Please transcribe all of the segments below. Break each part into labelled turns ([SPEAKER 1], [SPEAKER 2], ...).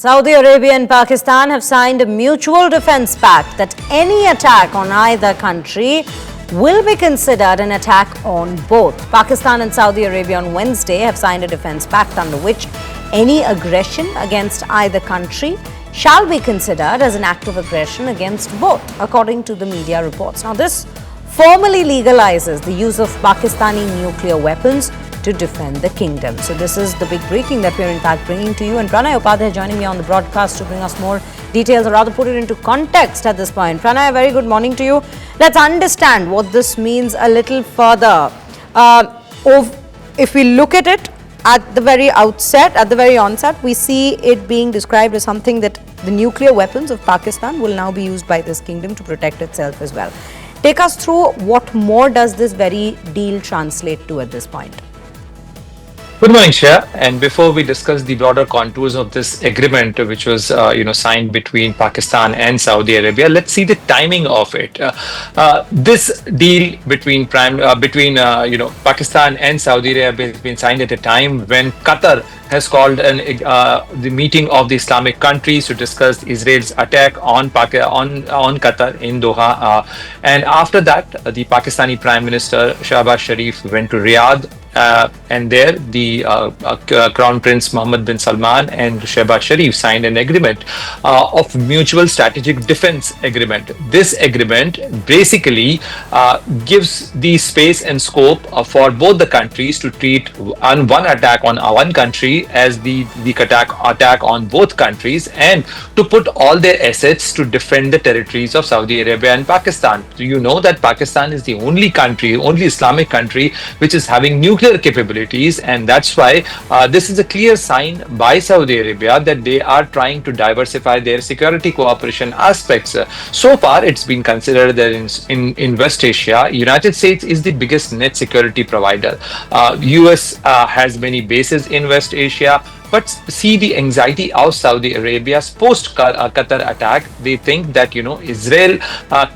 [SPEAKER 1] Saudi Arabia and Pakistan have signed a mutual defense pact that any attack on either country will be considered an attack on both. Pakistan and Saudi Arabia on Wednesday have signed a defense pact under which any aggression against either country shall be considered as an act of aggression against both, according to the media reports. Now, this formally legalizes the use of Pakistani nuclear weapons to defend the kingdom. So this is the big breaking that we're in fact bringing to you. And Pranay Upadhyay joining me on the broadcast to bring us more details, or rather put it into context at this point. Pranay, a very good morning to you. Let's understand what this means a little further. If we look at it at the very outset, at the very onset, we see it being described as something that the nuclear weapons of Pakistan will now be used by this kingdom to protect itself as well. Take us through what more does this very deal translate to at this point?
[SPEAKER 2] Good morning, Shreya. And before we discuss the broader contours of this agreement, which was signed between Pakistan and Saudi Arabia, let's see the timing of it. This deal between Pakistan and Saudi Arabia has been signed at a time when Qatar has called the meeting of the Islamic countries to discuss Israel's attack on Qatar in Doha. And after that, the Pakistani Prime Minister Shehbaz Sharif went to Riyadh. And there, the Crown Prince Mohammed bin Salman and Shehbaz Sharif signed an agreement of mutual strategic defense agreement. This agreement basically gives the space and scope for both the countries to treat one attack on one country as the attack on both countries, and to put all their assets to defend the territories of Saudi Arabia and Pakistan. So you know that Pakistan is the only Islamic country which is having nuclear capabilities, and that's why this is a clear sign by Saudi Arabia that they are trying to diversify their security cooperation aspects. So far, it's been considered that in West Asia, United States is the biggest net security provider. US has many bases in West Asia. But see the anxiety of Saudi Arabia's post-Qatar attack. They think that Israel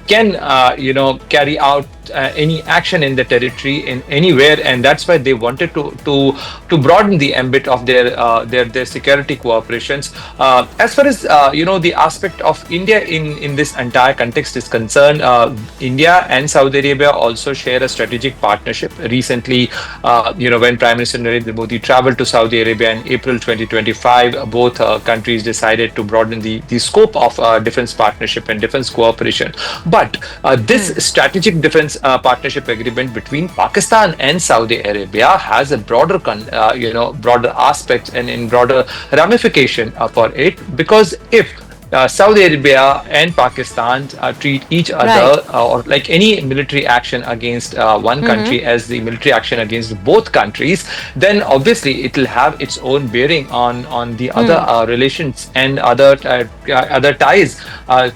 [SPEAKER 2] can carry out any action in the territory in anywhere, and that's why they wanted to broaden the ambit of their security cooperations. As far as the aspect of India in this entire context is concerned, India and Saudi Arabia also share a strategic partnership. Recently, when Prime Minister Narendra Modi traveled to Saudi Arabia in April 2025, both countries decided to broaden the scope of defense partnership and defense cooperation. But this strategic defense partnership agreement between Pakistan and Saudi Arabia has a broader aspect and in broader ramification for it, because if Saudi Arabia and Pakistan treat each other or like any military action against one country as the military action against both countries, then obviously it will have its own bearing on the other relations and other ties,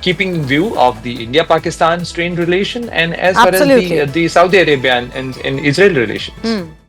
[SPEAKER 2] keeping in view of the India-Pakistan strained relation, and as far as the Saudi Arabia and Israel relations.